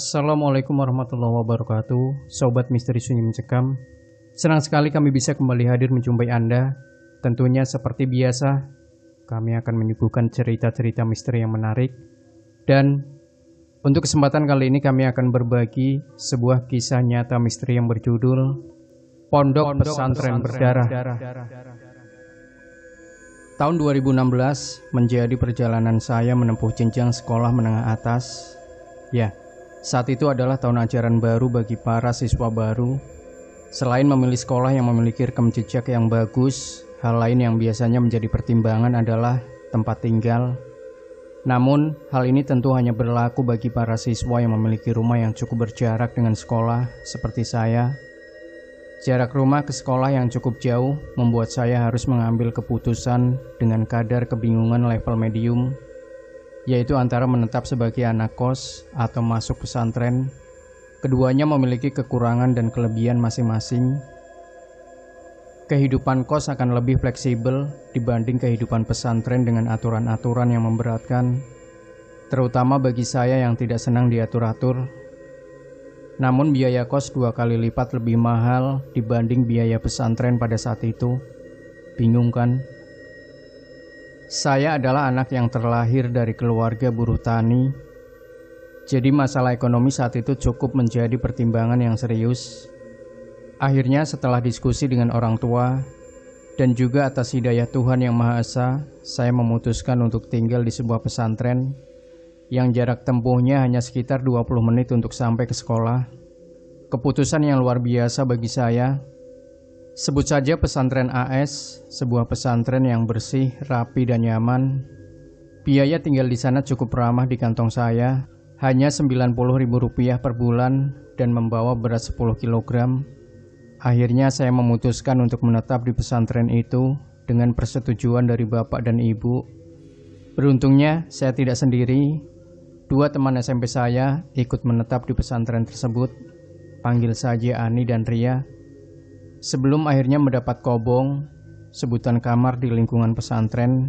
Assalamualaikum warahmatullahi wabarakatuh, Sobat Misteri Sunyi Mencekam. Senang sekali kami bisa kembali hadir menjumpai Anda. Tentunya seperti biasa, kami akan menyuguhkan cerita-cerita misteri yang menarik. Dan untuk kesempatan kali ini kami akan berbagi sebuah kisah nyata misteri yang berjudul Pondok Pesantren Berdarah. Tahun 2016 menjadi perjalanan saya menempuh jenjang sekolah menengah atas. Ya, saat itu adalah tahun ajaran baru bagi para siswa baru. Selain memilih sekolah yang memiliki rekam jejak yang bagus, hal lain yang biasanya menjadi pertimbangan adalah tempat tinggal. Namun, hal ini tentu hanya berlaku bagi para siswa yang memiliki rumah yang cukup berjarak dengan sekolah seperti saya. Jarak rumah ke sekolah yang cukup jauh membuat saya harus mengambil keputusan dengan kadar kebingungan level medium, yaitu antara menetap sebagai anak kos atau masuk pesantren. Keduanya memiliki kekurangan dan kelebihan masing-masing. Kehidupan kos akan lebih fleksibel dibanding kehidupan pesantren dengan aturan-aturan yang memberatkan, terutama bagi saya yang tidak senang diatur-atur. Namun biaya kos 2 kali lipat lebih mahal dibanding biaya pesantren pada saat itu. Bingung kan? Saya adalah anak yang terlahir dari keluarga buruh tani. Jadi masalah ekonomi saat itu cukup menjadi pertimbangan yang serius. Akhirnya setelah diskusi dengan orang tua dan juga atas hidayah Tuhan Yang Maha Esa, saya memutuskan untuk tinggal di sebuah pesantren yang jarak tempuhnya hanya sekitar 20 menit untuk sampai ke sekolah. Keputusan yang luar biasa bagi saya. Sebut saja pesantren AS, sebuah pesantren yang bersih, rapi, dan nyaman. Biaya tinggal di sana cukup ramah di kantong saya, hanya Rp90.000 per bulan dan membawa beras 10 kg. Akhirnya saya memutuskan untuk menetap di pesantren itu dengan persetujuan dari bapak dan ibu. Beruntungnya saya tidak sendiri. 2 teman SMP saya ikut menetap di pesantren tersebut. Panggil saja Ani dan Ria. Sebelum akhirnya mendapat kobong, sebutan kamar di lingkungan pesantren,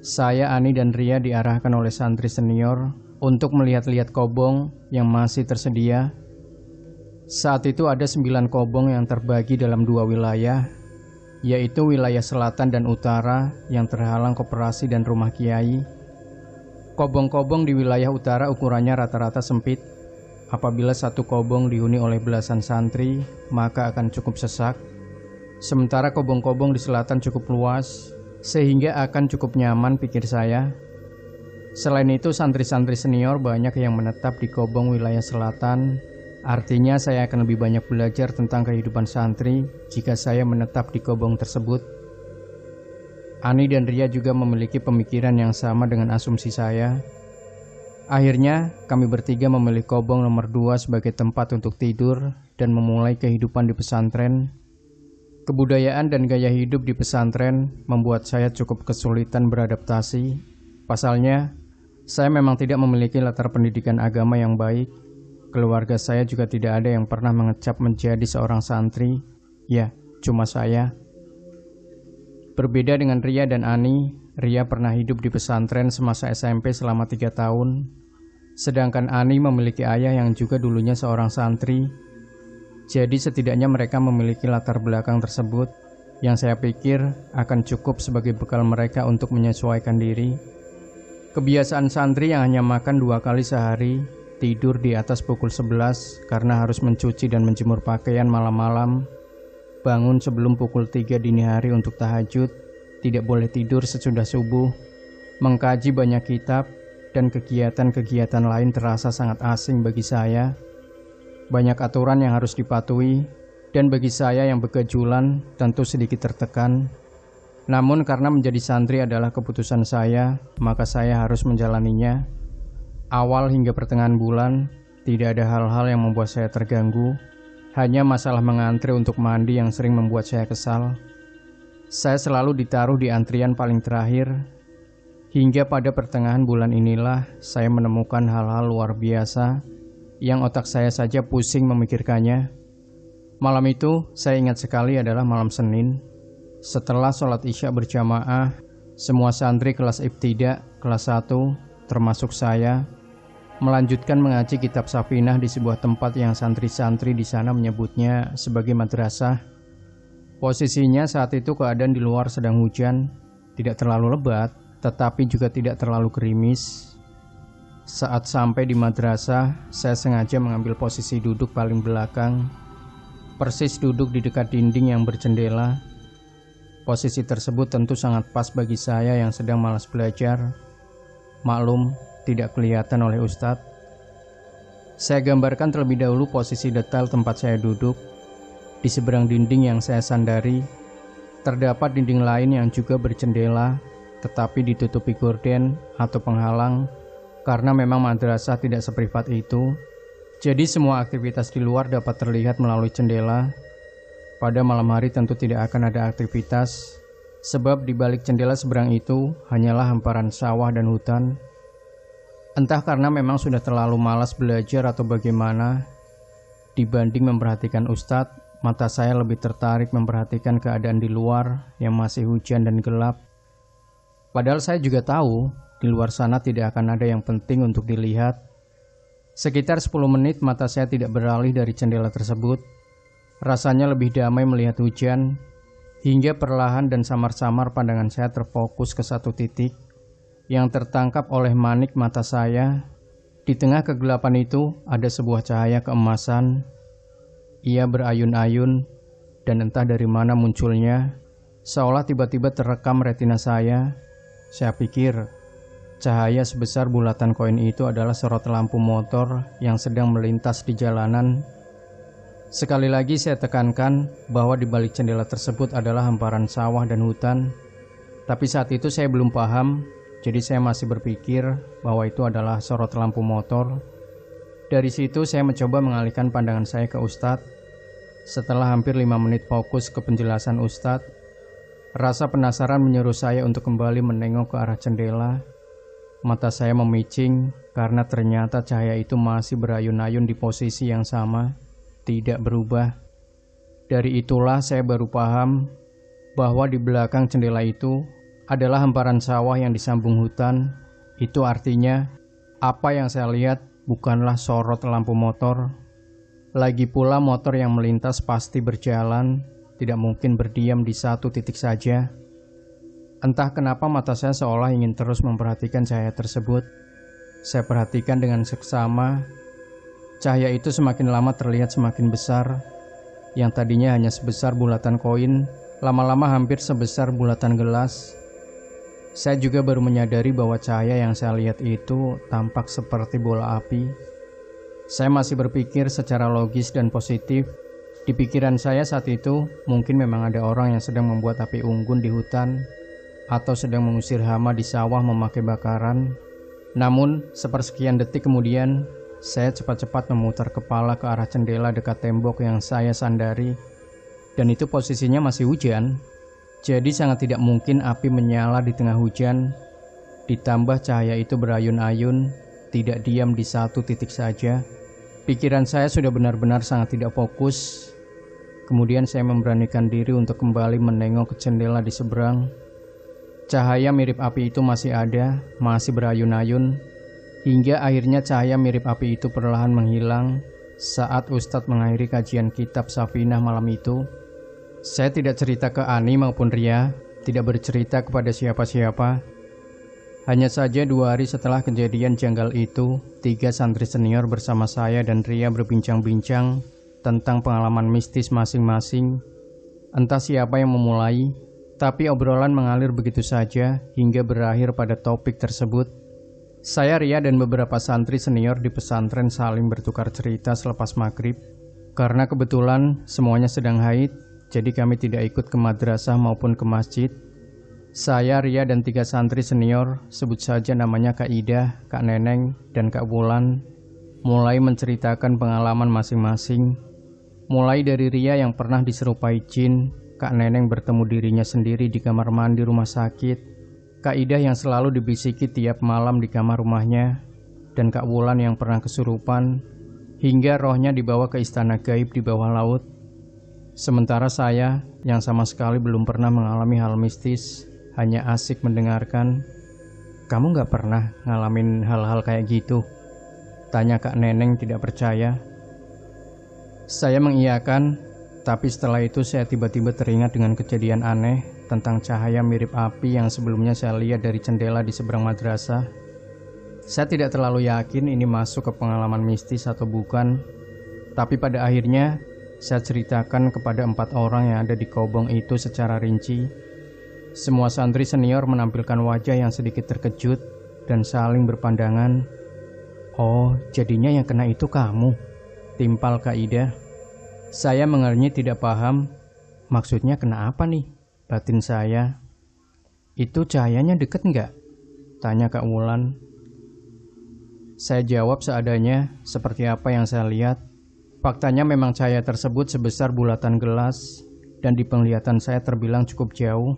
saya, Ani, dan Ria diarahkan oleh santri senior untuk melihat-lihat kobong yang masih tersedia. Saat itu ada 9 kobong yang terbagi dalam 2 wilayah, yaitu wilayah selatan dan utara yang terhalang koperasi dan rumah kiai. Kobong-kobong di wilayah utara ukurannya rata-rata sempit. Apabila satu kobong dihuni oleh belasan santri, maka akan cukup sesak. Sementara kobong-kobong di selatan cukup luas, sehingga akan cukup nyaman, pikir saya. Selain itu, santri-santri senior banyak yang menetap di kobong wilayah selatan. Artinya saya akan lebih banyak belajar tentang kehidupan santri jika saya menetap di kobong tersebut. Ani dan Ria juga memiliki pemikiran yang sama dengan asumsi saya. Akhirnya, kami bertiga memilih kobong nomor 2 sebagai tempat untuk tidur dan memulai kehidupan di pesantren. Kebudayaan dan gaya hidup di pesantren membuat saya cukup kesulitan beradaptasi. Pasalnya, saya memang tidak memiliki latar pendidikan agama yang baik. Keluarga saya juga tidak ada yang pernah mengecap menjadi seorang santri. Ya, cuma saya. Berbeda dengan Ria dan Ani, Ria pernah hidup di pesantren semasa SMP selama 3 tahun. Sedangkan Ani memiliki ayah yang juga dulunya seorang santri. Jadi setidaknya mereka memiliki latar belakang tersebut yang saya pikir akan cukup sebagai bekal mereka untuk menyesuaikan diri. Kebiasaan santri yang hanya makan 2 kali sehari, tidur di atas pukul 11 karena harus mencuci dan menjemur pakaian malam-malam, bangun sebelum pukul 3 dini hari untuk tahajud, tidak boleh tidur sesudah subuh, mengkaji banyak kitab, dan kegiatan-kegiatan lain terasa sangat asing bagi saya. Banyak aturan yang harus dipatuhi, dan bagi saya yang bekejulan tentu sedikit tertekan. Namun karena menjadi santri adalah keputusan saya, maka saya harus menjalaninya. Awal hingga pertengahan bulan, tidak ada hal-hal yang membuat saya terganggu. Hanya masalah mengantri untuk mandi yang sering membuat saya kesal. Saya selalu ditaruh di antrian paling terakhir. Hingga pada pertengahan bulan inilah saya menemukan hal-hal luar biasa yang otak saya saja pusing memikirkannya. Malam itu saya ingat sekali adalah malam Senin. Setelah sholat Isya berjamaah, semua santri kelas ibtidak, kelas 1, termasuk saya, melanjutkan mengaji kitab Safinah di sebuah tempat yang santri-santri di sana menyebutnya sebagai madrasah. Posisinya saat itu keadaan di luar sedang hujan, tidak terlalu lebat, tetapi juga tidak terlalu gerimis. Saat sampai di madrasah, saya sengaja mengambil posisi duduk paling belakang, persis duduk di dekat dinding yang berjendela. Posisi tersebut tentu sangat pas bagi saya yang sedang malas belajar. Maklum, tidak kelihatan oleh Ustadz. Saya gambarkan terlebih dahulu posisi detail tempat saya duduk. Di seberang dinding yang saya sandari, terdapat dinding lain yang juga berjendela, tetapi ditutupi gorden atau penghalang, karena memang madrasah tidak seprivat itu. Jadi semua aktivitas di luar dapat terlihat melalui jendela. Pada malam hari tentu tidak akan ada aktivitas, sebab di balik jendela seberang itu hanyalah hamparan sawah dan hutan. Entah karena memang sudah terlalu malas belajar atau bagaimana, dibanding memperhatikan Ustadz, mata saya lebih tertarik memperhatikan keadaan di luar yang masih hujan dan gelap. Padahal saya juga tahu, di luar sana tidak akan ada yang penting untuk dilihat. Sekitar 10 menit mata saya tidak beralih dari jendela tersebut. Rasanya lebih damai melihat hujan, hingga perlahan dan samar-samar pandangan saya terfokus ke satu titik yang tertangkap oleh manik mata saya. Di tengah kegelapan itu ada sebuah cahaya keemasan. Ia berayun-ayun dan entah dari mana munculnya, seolah tiba-tiba terekam retina saya. Saya pikir cahaya sebesar bulatan koin itu adalah sorot lampu motor yang sedang melintas di jalanan. Sekali lagi saya tekankan bahwa di balik jendela tersebut adalah hamparan sawah dan hutan. Tapi saat itu saya belum paham, jadi saya masih berpikir bahwa itu adalah sorot lampu motor. Dari situ saya mencoba mengalihkan pandangan saya ke Ustadz. Setelah hampir 5 menit fokus ke penjelasan Ustadz, rasa penasaran menyuruh saya untuk kembali menengok ke arah jendela. Mata saya memicing karena ternyata cahaya itu masih berayun-ayun di posisi yang sama, tidak berubah. Dari itulah saya baru paham bahwa di belakang jendela itu adalah hamparan sawah yang disambung hutan. Itu artinya apa yang saya lihat bukanlah sorot lampu motor. Lagi pula motor yang melintas pasti berjalan, tidak mungkin berdiam di satu titik saja. Entah kenapa mata saya seolah ingin terus memperhatikan cahaya tersebut. Saya perhatikan dengan seksama. Cahaya itu semakin lama terlihat semakin besar. Yang tadinya hanya sebesar bulatan koin, lama-lama hampir sebesar bulatan gelas. Saya juga baru menyadari bahwa cahaya yang saya lihat itu tampak seperti bola api. Saya masih berpikir secara logis dan positif. Di pikiran saya saat itu, mungkin memang ada orang yang sedang membuat api unggun di hutan, atau sedang mengusir hama di sawah memakai bakaran. Namun, sepersekian detik kemudian, saya cepat-cepat memutar kepala ke arah jendela dekat tembok yang saya sandari. Dan itu posisinya masih hujan. Jadi sangat tidak mungkin api menyala di tengah hujan. Ditambah cahaya itu berayun-ayun, tidak diam di satu titik saja. Pikiran saya sudah benar-benar sangat tidak fokus. Kemudian saya memberanikan diri untuk kembali menengok ke jendela di seberang. Cahaya mirip api itu masih ada, masih berayun-ayun. Hingga akhirnya cahaya mirip api itu perlahan menghilang saat Ustadz mengakhiri kajian kitab Safinah malam itu. Saya tidak cerita ke Ani maupun Ria, tidak bercerita kepada siapa-siapa. Hanya saja 2 hari setelah kejadian janggal itu, 3 santri senior bersama saya dan Ria berbincang-bincang tentang pengalaman mistis masing-masing. Entah siapa yang memulai, tapi obrolan mengalir begitu saja hingga berakhir pada topik tersebut. Saya, Ria, dan beberapa santri senior di pesantren saling bertukar cerita selepas maghrib. Karena kebetulan semuanya sedang haid, jadi kami tidak ikut ke madrasah maupun ke masjid. Saya, Ria, dan 3 santri senior, sebut saja namanya Kak Ida, Kak Neneng, dan Kak Wulan, mulai menceritakan pengalaman masing-masing. Mulai dari Ria yang pernah diserupai jin, Kak Neneng bertemu dirinya sendiri di kamar mandi rumah sakit, Kak Ida yang selalu dibisiki tiap malam di kamar rumahnya, dan Kak Wulan yang pernah kesurupan, hingga rohnya dibawa ke istana gaib di bawah laut. Sementara saya, yang sama sekali belum pernah mengalami hal mistis, hanya asik mendengarkan. Kamu gak pernah ngalamin hal-hal kayak gitu? Tanya Kak Neneng tidak percaya. Saya mengiyakan, tapi setelah itu saya tiba-tiba teringat dengan kejadian aneh tentang cahaya mirip api yang sebelumnya saya lihat dari jendela di seberang madrasah. Saya tidak terlalu yakin ini masuk ke pengalaman mistis atau bukan, tapi pada akhirnya saya ceritakan kepada 4 orang yang ada di kobong itu secara rinci. Semua santri senior menampilkan wajah yang sedikit terkejut dan saling berpandangan. "Oh, jadinya yang kena itu kamu?" timpal Kak Ida. Saya mengernyit tidak paham. Maksudnya kena apa nih? Batin saya. "Itu cahayanya deket nggak?" tanya Kak Wulan. Saya jawab seadanya, seperti apa yang saya lihat. Faktanya memang cahaya tersebut sebesar bulatan gelas, dan di penglihatan saya terbilang cukup jauh.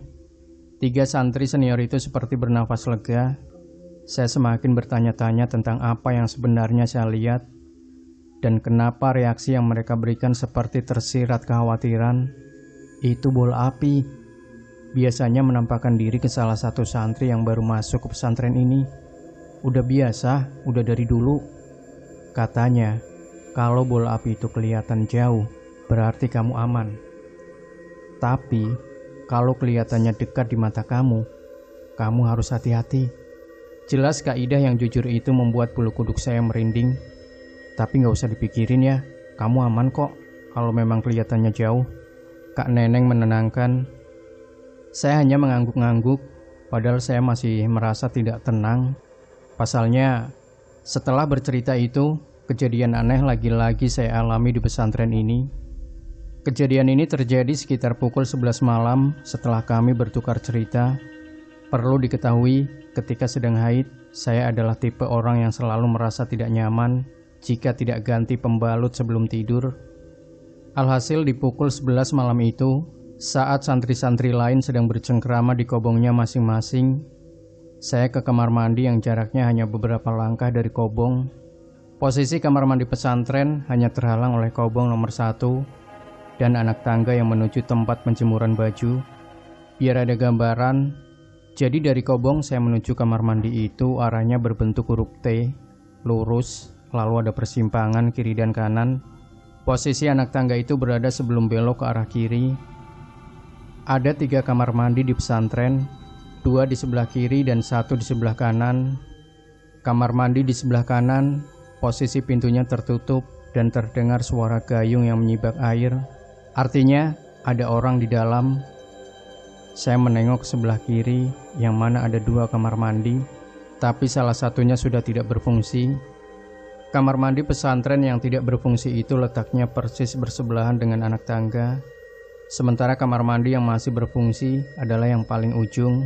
3 santri senior itu seperti bernafas lega. Saya semakin bertanya-tanya tentang apa yang sebenarnya saya lihat, dan kenapa reaksi yang mereka berikan seperti tersirat kekhawatiran. Itu bola api. Biasanya menampakkan diri ke salah satu santri yang baru masuk ke pesantren ini. Udah biasa, udah dari dulu. Katanya, kalau bola api itu kelihatan jauh, berarti kamu aman. Tapi, kalau kelihatannya dekat di mata kamu harus hati-hati. Jelas Kak Ida yang jujur itu membuat bulu kuduk saya merinding. Tapi gak usah dipikirin ya, kamu aman kok kalau memang kelihatannya jauh. Kak Neneng menenangkan. Saya hanya mengangguk-ngangguk, padahal saya masih merasa tidak tenang. Pasalnya, setelah bercerita itu, kejadian aneh lagi-lagi saya alami di pesantren ini. Kejadian ini terjadi sekitar pukul 11 malam setelah kami bertukar cerita. Perlu diketahui, ketika sedang haid, saya adalah tipe orang yang selalu merasa tidak nyaman jika tidak ganti pembalut sebelum tidur. Alhasil di pukul 11 malam itu, saat santri-santri lain sedang bercengkrama di kobongnya masing-masing, saya ke kamar mandi yang jaraknya hanya beberapa langkah dari kobong. Posisi kamar mandi pesantren hanya terhalang oleh kobong nomor 1 dan anak tangga yang menuju tempat penjemuran baju. Biar ada gambaran, jadi dari kobong saya menuju kamar mandi itu arahnya berbentuk huruf T, lurus, lalu ada persimpangan kiri dan kanan. Posisi anak tangga itu berada sebelum belok ke arah kiri. Ada 3 kamar mandi di pesantren, 2 di sebelah kiri dan 1 di sebelah kanan. Kamar mandi di sebelah kanan, posisi pintunya tertutup dan terdengar suara gayung yang menyibak air. Artinya ada orang di dalam. Saya menengok ke sebelah kiri yang mana ada 2 kamar mandi, tapi salah satunya sudah tidak berfungsi. Kamar mandi pesantren yang tidak berfungsi itu letaknya persis bersebelahan dengan anak tangga. Sementara kamar mandi yang masih berfungsi adalah yang paling ujung.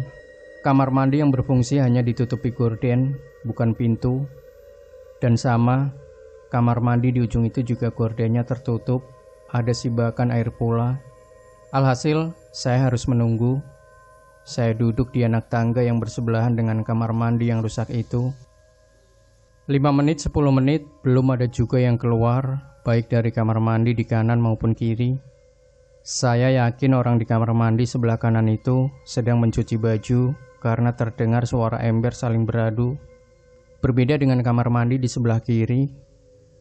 Kamar mandi yang berfungsi hanya ditutupi gorden, bukan pintu. Dan sama, kamar mandi di ujung itu juga gordennya tertutup, ada sibakan air pula. Alhasil, saya harus menunggu. Saya duduk di anak tangga yang bersebelahan dengan kamar mandi yang rusak itu. 5 menit, 10 menit, belum ada juga yang keluar, baik dari kamar mandi di kanan maupun kiri. Saya yakin orang di kamar mandi sebelah kanan itu sedang mencuci baju karena terdengar suara ember saling beradu. Berbeda dengan kamar mandi di sebelah kiri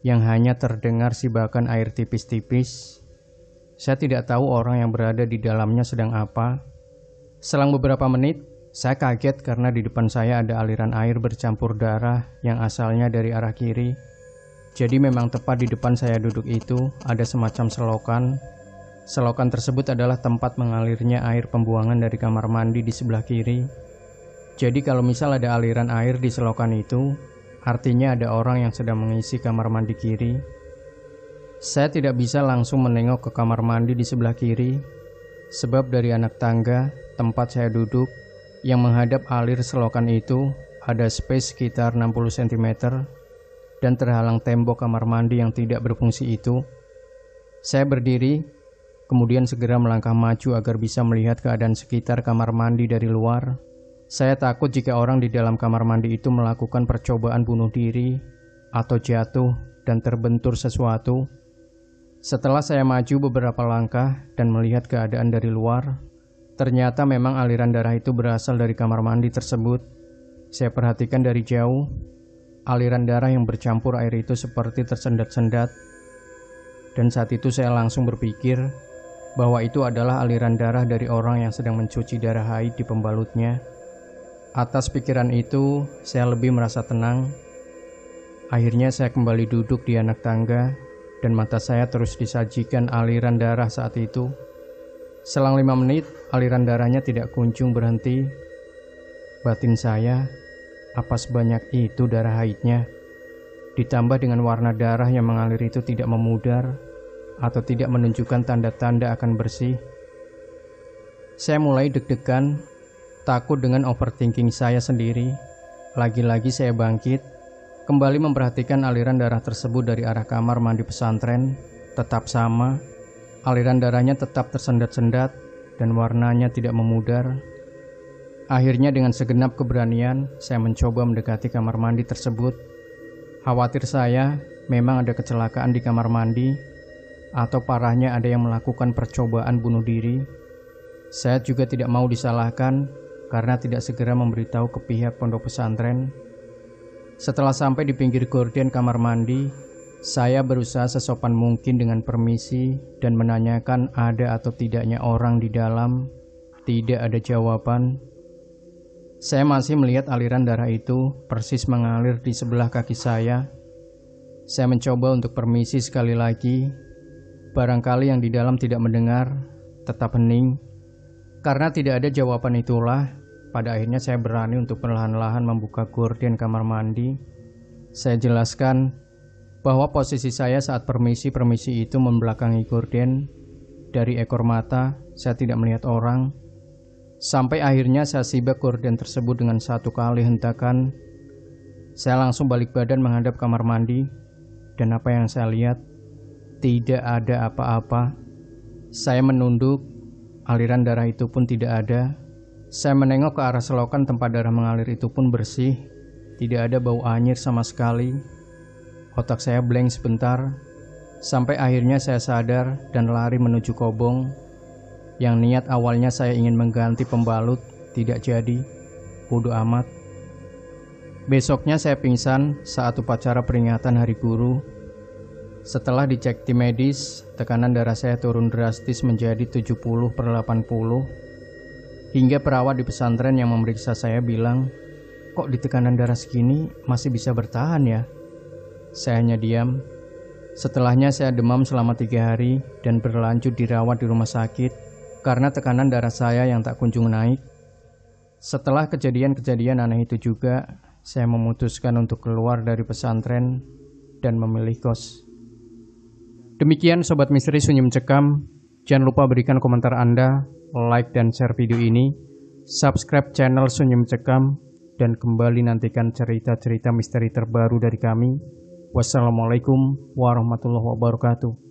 yang hanya terdengar sibakan air tipis-tipis. Saya tidak tahu orang yang berada di dalamnya sedang apa. Selang beberapa menit, saya kaget karena di depan saya ada aliran air bercampur darah yang asalnya dari arah kiri. Jadi memang tepat di depan saya duduk itu ada semacam selokan. Selokan tersebut adalah tempat mengalirnya air pembuangan dari kamar mandi di sebelah kiri. Jadi kalau misal ada aliran air di selokan itu, artinya ada orang yang sedang mengisi kamar mandi kiri. Saya tidak bisa langsung menengok ke kamar mandi di sebelah kiri, sebab dari anak tangga, tempat saya duduk, yang menghadap alir selokan itu, ada space sekitar 60 cm, dan terhalang tembok kamar mandi yang tidak berfungsi itu. Saya berdiri, kemudian segera melangkah maju agar bisa melihat keadaan sekitar kamar mandi dari luar. Saya takut jika orang di dalam kamar mandi itu melakukan percobaan bunuh diri atau jatuh dan terbentur sesuatu. Setelah saya maju beberapa langkah dan melihat keadaan dari luar, ternyata memang aliran darah itu berasal dari kamar mandi tersebut. Saya perhatikan dari jauh. aliran darah yang bercampur air itu seperti tersendat-sendat. Dan saat itu saya langsung berpikir bahwa itu adalah aliran darah dari orang yang sedang mencuci darah haid di pembalutnya. Atas pikiran itu, saya lebih merasa tenang. Akhirnya saya kembali duduk di anak tangga dan mata saya terus disajikan aliran darah saat itu. Selang 5 menit, aliran darahnya tidak kunjung berhenti. Batin saya, apa sebanyak itu darah haidnya? Ditambah dengan warna darah yang mengalir itu tidak memudar atau tidak menunjukkan tanda-tanda akan bersih. Saya mulai deg-degan, takut dengan overthinking saya sendiri. Lagi-lagi saya bangkit, kembali memperhatikan aliran darah tersebut dari arah kamar mandi pesantren. Tetap sama, aliran darahnya tetap tersendat-sendat dan warnanya tidak memudar. Akhirnya dengan segenap keberanian, saya mencoba mendekati kamar mandi tersebut. Khawatir saya memang ada kecelakaan di kamar mandi, atau parahnya ada yang melakukan percobaan bunuh diri. Saya juga tidak mau disalahkan karena tidak segera memberitahu ke pihak pondok pesantren. Setelah sampai di pinggir gorden kamar mandi, saya berusaha sesopan mungkin dengan permisi dan menanyakan ada atau tidaknya orang di dalam. Tidak ada jawaban. Saya masih melihat aliran darah itu persis mengalir di sebelah kaki saya. Saya mencoba untuk permisi sekali lagi. Barangkali yang di dalam tidak mendengar, tetap hening. Karena tidak ada jawaban itulah, pada akhirnya saya berani untuk perlahan-lahan membuka gorden kamar mandi. Saya jelaskan bahwa posisi saya saat permisi itu membelakangi gorden. Dari ekor mata, saya tidak melihat orang. Sampai akhirnya saya sibak gorden tersebut dengan satu kali hentakan. Saya langsung balik badan menghadap kamar mandi. Dan apa yang saya lihat, tidak ada apa-apa. Saya menunduk, aliran darah itu pun tidak ada. Saya menengok ke arah selokan tempat darah mengalir itu pun bersih. Tidak ada bau anyir sama sekali. Otak saya blank sebentar, sampai akhirnya saya sadar dan lari menuju kobong. Yang niat awalnya saya ingin mengganti pembalut, tidak jadi. Bodoh amat. Besoknya saya pingsan saat upacara peringatan Hari Guru. Setelah dicek tim medis, tekanan darah saya turun drastis menjadi 70/80. Hingga perawat di pesantren yang memeriksa saya bilang, "Kok di tekanan darah segini masih bisa bertahan ya?" Saya hanya diam. Setelahnya saya demam selama 3 hari dan berlanjut dirawat di rumah sakit karena tekanan darah saya yang tak kunjung naik. Setelah kejadian-kejadian aneh itu juga, saya memutuskan untuk keluar dari pesantren dan memilih kos. Demikian Sobat Misteri Sunyi Mencekam. Jangan lupa berikan komentar Anda, like dan share video ini, subscribe channel Sunyi Mencekam, dan kembali nantikan cerita-cerita misteri terbaru dari kami. Wassalamualaikum warahmatullahi wabarakatuh.